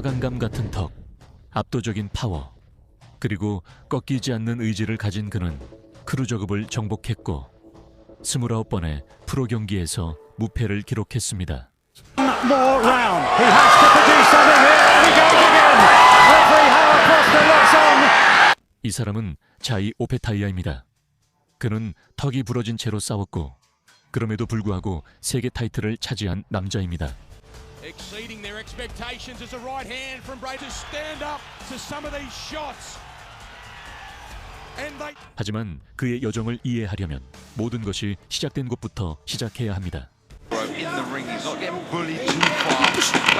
화강감 같은 턱, 압도적인 파워, 그리고 꺾이지 않는 의지를 가진 그는 크루저급을 정복했고 29번의 프로 경기에서 무패를 기록했습니다. More round. He has to produce something here. And he goes again. Referee Howard Foster looks on. 이 사람은 자이 오페타이아입니다. 그는 턱이 부러진 채로 싸웠고 그럼에도 불구하고 세계 타이틀을 차지한 남자입니다. Exceeding their expectations as a right hand from Bray to stand up to some of these shots. And they 하지만 그의 여정을 이해하려면 모든 것이 시작된 곳부터 시작해야 합니다. In the ring, he's not getting bullied too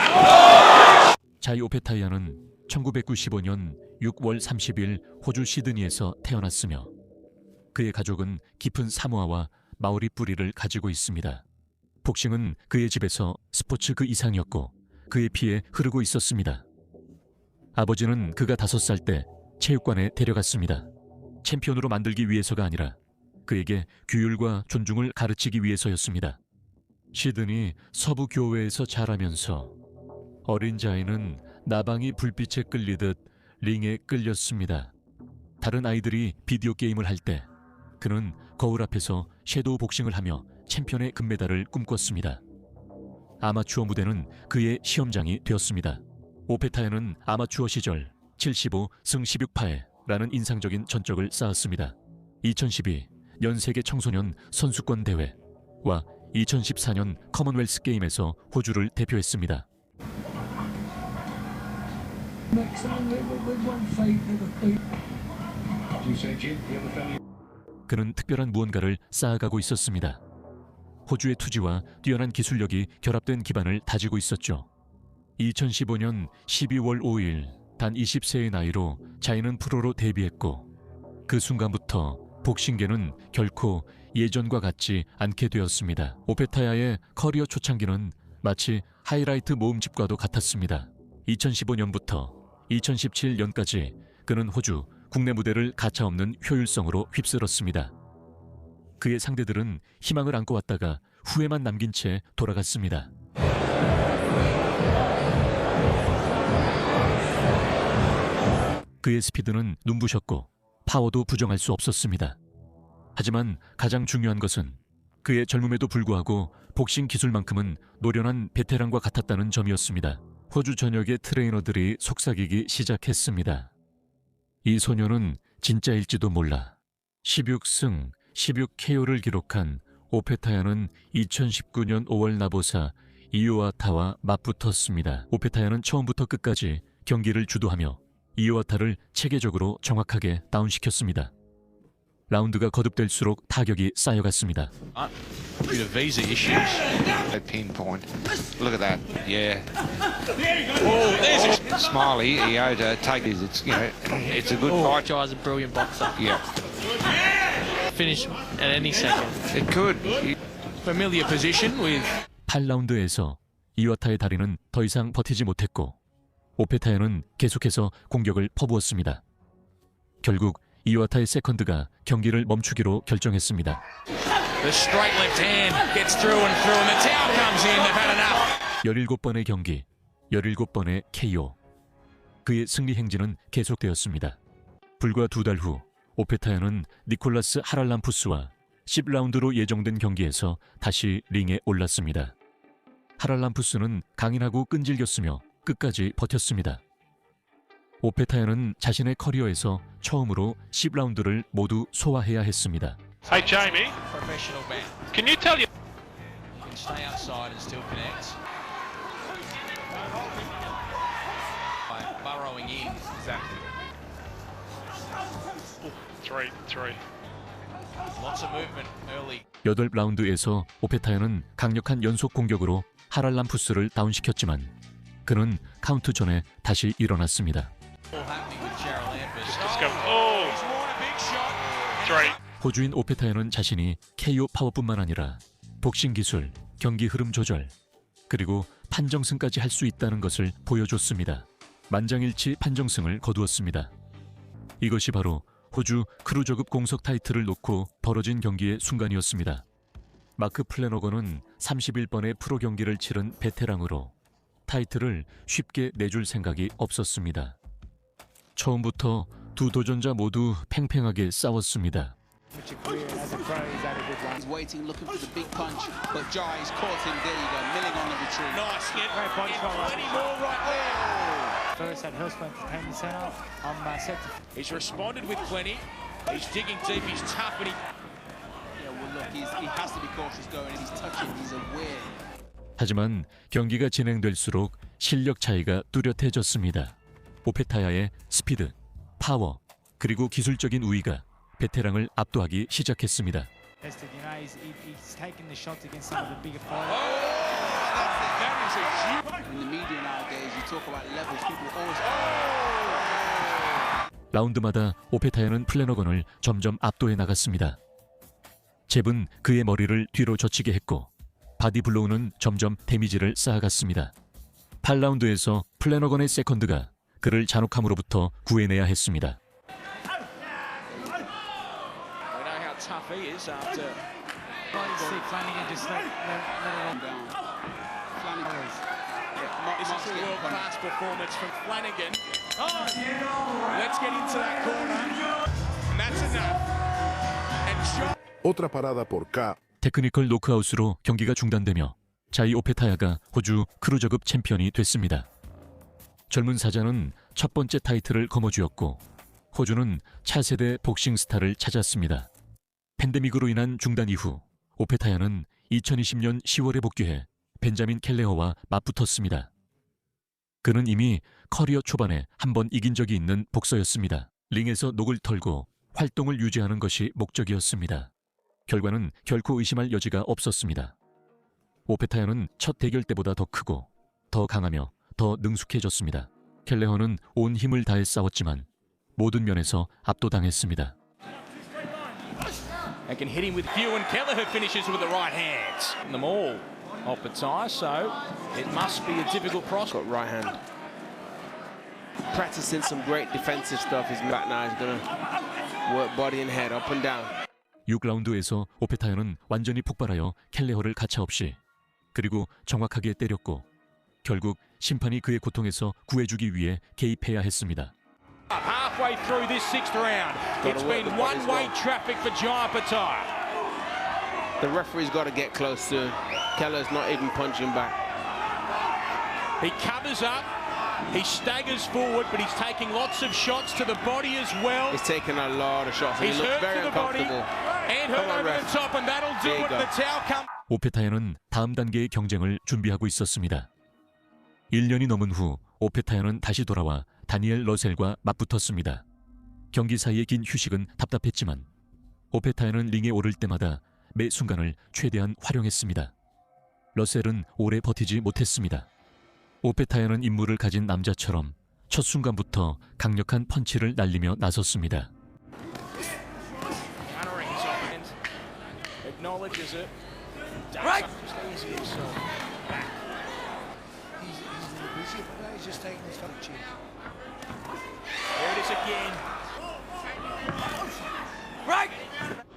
far. 자이 오페타이아는 1995년 6월 30일 호주 시드니에서 태어났으며 그의 가족은 깊은 사모아와 마오리 뿌리를 가지고 있습니다. 복싱은 그의 집에서 스포츠 그 이상이었고 그의 피에 흐르고 있었습니다. 아버지는 그가 5살 때 체육관에 데려갔습니다. 챔피언으로 만들기 위해서가 아니라 그에게 규율과 존중을 가르치기 위해서였습니다. 시드니 서부 교외에서 자라면서 어린 자이는 나방이 불빛에 끌리듯 링에 끌렸습니다. 다른 아이들이 비디오 게임을 할 때 그는 거울 앞에서 섀도우 복싱을 하며 챔피언의 금메달을 꿈꿨습니다. 아마추어 무대는 그의 시험장이 되었습니다. 오페타야는 아마추어 시절 75승 16패라는 인상적인 전적을 쌓았습니다. 2012 연세계 청소년 선수권 대회와 2014년 커먼웰스 게임에서 호주를 대표했습니다. 그는 특별한 무언가를 쌓아가고 있었습니다. 호주의 투지와 뛰어난 기술력이 결합된 기반을 다지고 있었죠. 2015년 12월 5일 단 20세의 나이로 자이는 프로로 데뷔했고 그 순간부터 복싱계는 결코 예전과 같지 않게 되었습니다. 오페타야의 커리어 초창기는 마치 하이라이트 모음집과도 같았습니다. 2015년부터 2017년까지 그는 호주 국내 무대를 가차없는 효율성으로 휩쓸었습니다. 그의 상대들은 희망을 안고 왔다가 후회만 남긴 채 돌아갔습니다. 그의 스피드는 눈부셨고 파워도 부정할 수 없었습니다. 하지만 가장 중요한 것은 그의 젊음에도 불구하고 복싱 기술만큼은 노련한 베테랑과 같았다는 점이었습니다. 호주 전역의 트레이너들이 속삭이기 시작했습니다. 이 소녀는 진짜일지도 몰라. 16승 16KO를 기록한 오페타야는 2019년 5월 나보사 이오아타와 맞붙었습니다. 오페타야는 처음부터 끝까지 경기를 주도하며 이오아타를 체계적으로 정확하게 다운시켰습니다. 라운드가 거듭될수록 타격이 쌓여갔습니다. Bit of visa issues at pinpoint. Look at that. Yeah. Oh, there's a Smiley. Iota take it. It's it's a good fight. Jai's a brilliant boxer. Yeah. Finish at any second. It could. familiar position with 8라운드에서 이와타의 다리는 더 이상 버티지 못했고 오페타야는 계속해서 공격을 퍼부었습니다. 결국 이와타의 세컨드가 경기를 멈추기로 결정했습니다. the straight left hand gets through and the towel comes in. They've had enough. 17번의 경기, 17번의 KO. 그의 승리 행진은 계속되었습니다. 불과 2달 후 오페타야는 니콜라스 하랄람푸스와 10라운드로 예정된 경기에서 다시 링에 올랐습니다. 하랄람푸스는 강인하고 끈질겼으며 끝까지 버텼습니다. 오페타야는 자신의 커리어에서 처음으로 10라운드를 모두 소화해야 했습니다. Hey Jamie, Professional man. can you tell you? Can stay outside and still connect. By burrowing in. Exactly. Three. Lots of movement early. 8라운드에서 오페타야는 강력한 연속 공격으로 하랄람푸스를 다운시켰지만 그는 카운트 전에 다시 일어났습니다. All happening with Cheryl Lampers. Let's go. Oh, He's won a big shot. three. 호주인 오페타야는 자신이 KO 파워뿐만 아니라 복싱 기술, 경기 흐름 조절, 그리고 판정승까지 할 수 있다는 것을 보여줬습니다. 만장일치 판정승을 거두었습니다. 이것이 바로 호주 크루저급 공석 타이틀을 놓고 벌어진 경기의 순간이었습니다. 마크 플래너건은 31번의 프로 경기를 치른 베테랑으로 타이틀을 쉽게 내줄 생각이 없었습니다. 처음부터 두 도전자 모두 팽팽하게 싸웠습니다. As a pro, he's had a good run. He's waiting, looking for the big punch, but Jai's caught him. There you go, milling on the retreat. Nice. Great punch from Plenty more right there. First had Hillsman to take the centre. I'm set to He's responded with plenty. He's digging deep. He's tough, and he. Yeah, well, look, he has to be cautious going. He's touching. He's aware. 하지만 경기가 진행될수록 실력 차이가 뚜렷해졌습니다. 오페타야의 스피드, 파워, 그리고 기술적인 우위가 베테랑을 압도하기 시작했습니다. tested. You know, he's taken the shots against some of the bigger fighters. That is a huge. In the media nowadays, you talk about levels. People always. 라운드마다 오페타야는 플래너건을 점점 압도해 나갔습니다. 잽은 그의 머리를 뒤로 젖히게 했고 바디 블로우는 점점 데미지를 쌓아갔습니다. 8라운드에서 플래너건의 세컨드가 그를 잔혹함으로부터 구해내야 했습니다. We know how tough he is after. See Flanagan just let it all Down. This is a world-class performance from Flanagan. Let's get into that corner. And that's enough. And John. Otra parada por K. 테크니컬 노크아웃으로 경기가 중단되며 자이 오페타야가 호주 크루저급 챔피언이 됐습니다. 젊은 사자는 첫 번째 타이틀을 거머쥐었고 호주는 차세대 복싱 스타를 찾았습니다. 팬데믹으로 인한 중단 이후 오페타야는 2020년 10월에 복귀해 벤자민 켈레어와 맞붙었습니다. 그는 이미 커리어 초반에 한 번 이긴 적이 있는 복서였습니다. 링에서 녹을 털고 활동을 유지하는 것이 목적이었습니다. 결과는 결코 의심할 여지가 없었습니다. 오페타야는 첫 대결 때보다 더 크고 더 강하며 더 능숙해졌습니다. 켈레어는 온 힘을 다해 싸웠지만 모든 면에서 압도당했습니다. They can hit him with few, and Kelleher finishes with the right hands. Them all off the tie, so it must be a difficult process. Got right hand. Practicing some great defensive stuff. His back now is gonna work body and head up and down. 6라운드에서 오페타야는 완전히 폭발하여 켈레어를 가차없이 그리고 정확하게 때렸고 결국 심판이 그의 고통에서 구해주기 위해 개입해야 했습니다. Halfway through this sixth round, it's been one-way traffic for Jai Opetaia. The referee's got to get close to him. Keller's not even punching back. He covers up, he staggers forward, but he's taking lots of shots to the body as well. He's taking a lot of shots. And He's he looks hurt very to the body uncomfortable. and hurt Come on, over the ref. top, and that'll do There you it. go. The towel comes. 오페타야는 다음 단계의 경쟁을 준비하고 있었습니다. 1년이 넘은 후 오페타야는 다시 돌아와 다니엘 러셀과 맞붙었습니다. 경기 사이의 긴 휴식은 답답했지만 오페타야는 링에 오를 때마다 매 순간을 최대한 활용했습니다. 러셀은 오래 버티지 못했습니다. 오페타야는 임무를 가진 남자처럼 첫 순간부터 강력한 펀치를 날리며 나섰습니다. Countering his opponent, acknowledges it. Right. Just easy himself. He's just taking his punches. There it is again.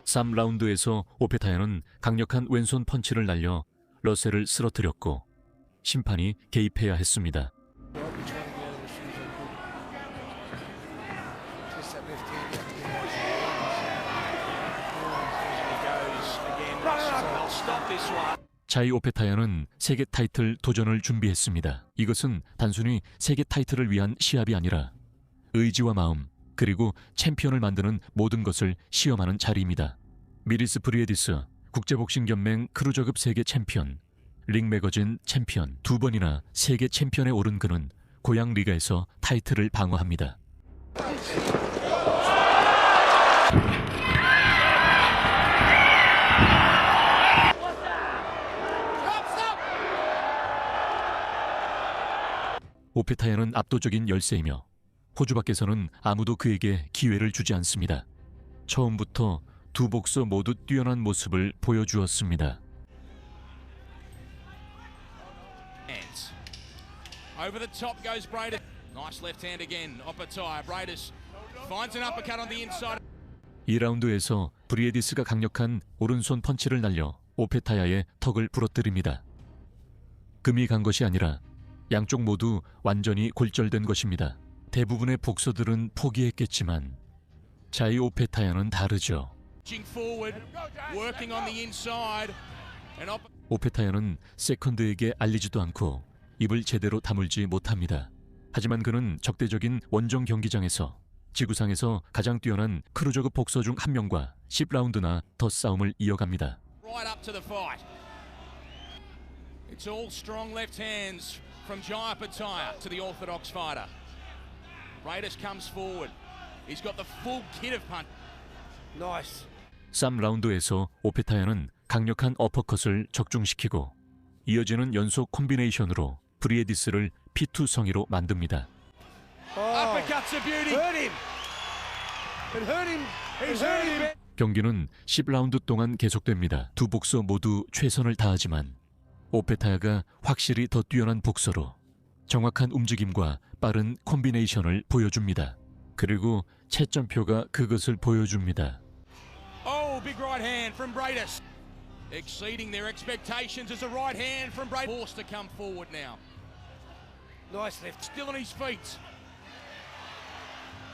3라운드에서 오페타야는 강력한 왼손 펀치를 날려 러셀을 쓰러뜨렸고 심판이 개입해야 했습니다. They'll stop this one. 자이 오페타야는 세계 타이틀 도전을 준비했습니다. 이것은 단순히 세계 타이틀을 위한 시합이 아니라 의지와 마음 그리고 챔피언을 만드는 모든 것을 시험하는 자리입니다. 미리스 브리에디스 국제복싱연맹 크루저급 세계 챔피언, 링 매거진 챔피언, 2번이나 세계 챔피언에 오른 그는 고향 리가에서 타이틀을 방어합니다. 오페타야는 압도적인 열세이며 호주 밖에서는 아무도 그에게 기회를 주지 않습니다. 처음부터 두 복서 모두 뛰어난 모습을 보여주었습니다. Hands. Over the top goes Braidis. Nice left hand again. Opetaia. Braidis finds an uppercut on the inside. 2라운드에서 브리에디스가 강력한 오른손 펀치를 날려 오페타야의 턱을 부러뜨립니다. 금이 간 것이 아니라 양쪽 모두 완전히 골절된 것입니다. 대부분의 복서들은 포기했겠지만 자이 오페타야는 다르죠. Forward, working on the inside, and 오페타야는 세컨드에게 알리지도 않고 입을 제대로 다물지 못합니다. 하지만 그는 적대적인 원정 경기장에서 지구상에서 가장 뛰어난 크루저급 복서 중 한 명과 10라운드나 더 싸움을 이어갑니다. right up to the fight. It's all strong left hands from Jayapataya to the orthodox fighter. Raiders comes forward. He's got the full kit of punch. Nice. 3라운드에서 오페타야는 강력한 어퍼컷을 적중시키고 이어지는 연속 콤비네이션으로 브리에디스를 P2 성의로 만듭니다. Uppercuts a beauty. Hurt him. It hurt him. He's hurt him. 경기는 10라운드 동안 계속됩니다. 두 복서 모두 최선을 다하지만 오페타야가 확실히 더 뛰어난 복서로 정확한 움직임과 빠른 콤비네이션을 보여줍니다. 그리고 채점표가 그것을 보여줍니다. Oh, big right hand from Bradis. Exceeding their expectations as a right hand from Bradis. Forced to come forward now. Nice left. Still on his feet.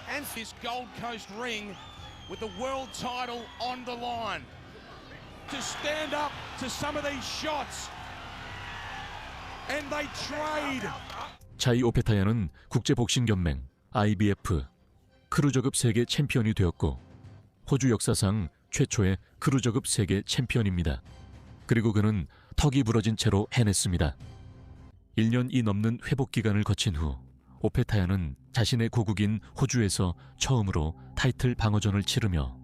And this Gold Coast ring with the world title on the line. To stand up to some of these shots. And they trade. 자이 오페타야는 국제복싱연맹 IBF 크루저급 세계 챔피언이 되었고 호주 역사상 최초의 크루저급 세계 챔피언입니다. 그리고 그는 턱이 부러진 채로 해냈습니다. 1년이 넘는 회복 기간을 거친 후 오페타야는 자신의 고국인 호주에서 처음으로 타이틀 방어전을 치르며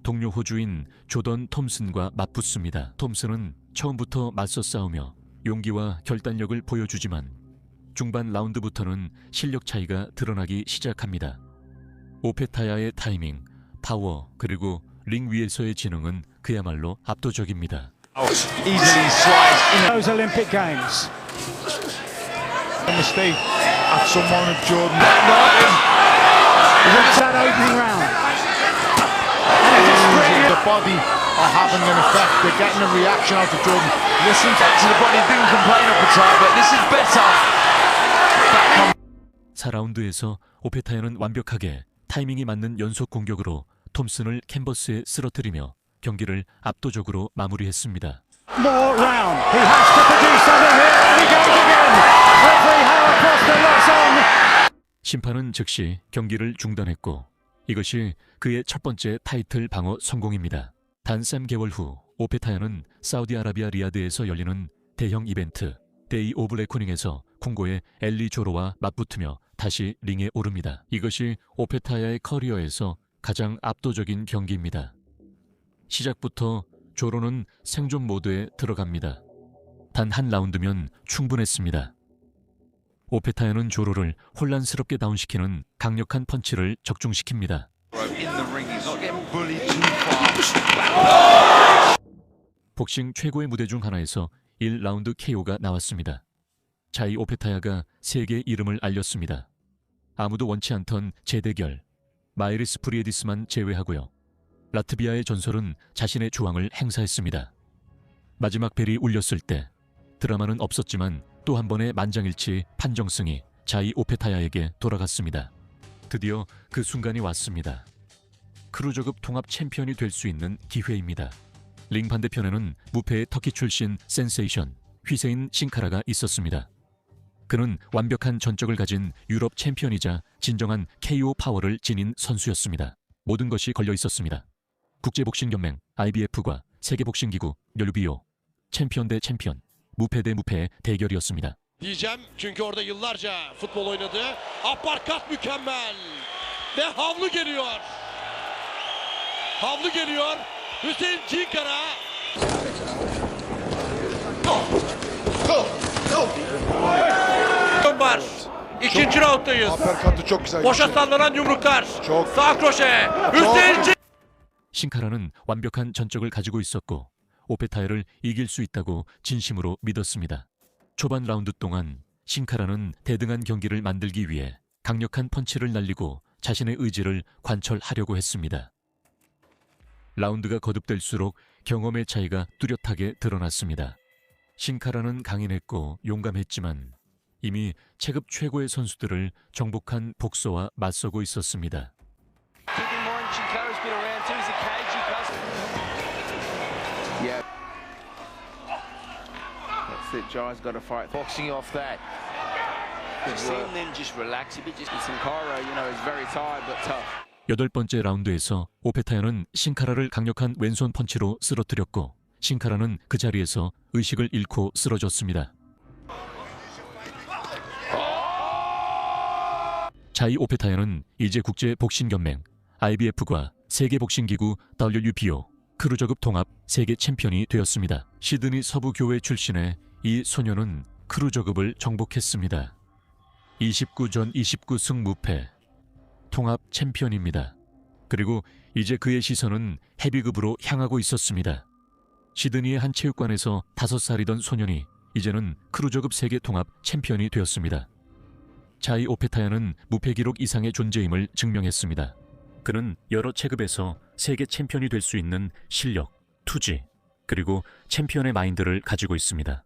동료 호주인 조던 톰슨과 맞붙습니다. 톰슨은 처음부터 맞서 싸우며 용기와 결단력을 보여주지만 중반 라운드부터는 실력 차이가 드러나기 시작합니다. 오페타야의 타이밍, 파워, 그리고 링 위에서의 지능은 그야말로 압도적입니다. Easily slides in those Olympic Games. A mistake at someone of Jordan. It's that opening round. The body are having an effect. They're getting a reaction out of Jordan. Listen to the body, didn't complain of Pattaya, but this is better. 4라운드에서 오페타야는 완벽하게 타이밍이 맞는 연속 공격으로 톰슨을 캔버스에 쓰러뜨리며 경기를 압도적으로 마무리했습니다. More round. He has to produce something here. And he goes again. Referee Howard Foster locks on. 심판은 즉시 경기를 중단했고 이것이 그의 첫 번째 타이틀 방어 성공입니다. 단 3개월 후 오페타야는 사우디아라비아 리야드에서 열리는 대형 이벤트 데이 오브 레코닝에서 콩고의 엘리 조로와 맞붙으며 다시 링에 오릅니다. 이것이 오페타야의 커리어에서 가장 압도적인 경기입니다. 시작부터 조로는 생존 모드에 들어갑니다. 단 한 라운드면 충분했습니다. 오페타야는 조로를 혼란스럽게 다운시키는 강력한 펀치를 적중시킵니다. 복싱 최고의 무대 중 하나에서 1라운드 KO가 나왔습니다. 자이 오페타야가 세계의 이름을 알렸습니다. 아무도 원치 않던 재대결, 마이리스 브리에디스만 제외하고요. 라트비아의 전설은 자신의 조항을 행사했습니다. 마지막 벨이 울렸을 때 드라마는 없었지만 또 한 번의 만장일치 판정승이 자이 오페타야에게 돌아갔습니다. 드디어 그 순간이 왔습니다. 크루저급 통합 챔피언이 될 수 있는 기회입니다. 링 반대편에는 무패의 터키 출신 센세이션 휘세인 신카라가 있었습니다. 그는 완벽한 전적을 가진 유럽 챔피언이자 진정한 KO 파워를 지닌 선수였습니다. 모든 것이 걸려 있었습니다. 국제복싱연맹 IBF과 세계복싱기구 WBO 챔피언 대 챔피언, 무패 대 무패의 대결이었습니다. Diyeceğim çünkü orada yıllarca futbol oynadı. Aparkat mükemmel. Ve havlu geliyor. Havlu geliyor. Hüseyin Cinkara. Var. İkinci rounddayız. Uppercut'ı çok güzel. Boşa sallanan yumruklar. Çok. Sağ kroşe. Hüseyin Cinkara. 신카라는 완벽한 전적을 가지고 있었고 오페타야를 이길 수 있다고 진심으로 믿었습니다. 초반 라운드 동안 신카라는 대등한 경기를 만들기 위해 강력한 펀치를 날리고 자신의 의지를 관철하려고 했습니다. 라운드가 거듭될수록 경험의 차이가 뚜렷하게 드러났습니다. 신카라는 강인했고 용감했지만 이미 체급 최고의 선수들을 정복한 복서와 맞서고 있었습니다. Yeah. That's it. Jai's got to fight. Boxing off that. You've seen them just relax a bit. Just Sin Cara, you know, is very tired but tough. 8번째 라운드에서 오페타야는 신카라를 강력한 왼손 펀치로 쓰러뜨렸고 신카라는 그 자리에서 의식을 잃고 쓰러졌습니다. 자이 오페타야는 이제 국제복싱연맹 IBF과 세계복싱기구 WBO 크루저급 통합 세계 챔피언이 되었습니다. 시드니 서부교회 출신의 이 소녀는 크루저급을 정복했습니다. 29전 29승 무패 통합 챔피언입니다. 그리고 이제 그의 시선은 헤비급으로 향하고 있었습니다. 시드니의 한 체육관에서 5살이던 소년이 이제는 크루저급 세계 통합 챔피언이 되었습니다. 자이 오페타야는 무패 기록 이상의 존재임을 증명했습니다. 그는 여러 체급에서 세계 챔피언이 될 수 있는 실력, 투지, 그리고 챔피언의 마인드를 가지고 있습니다.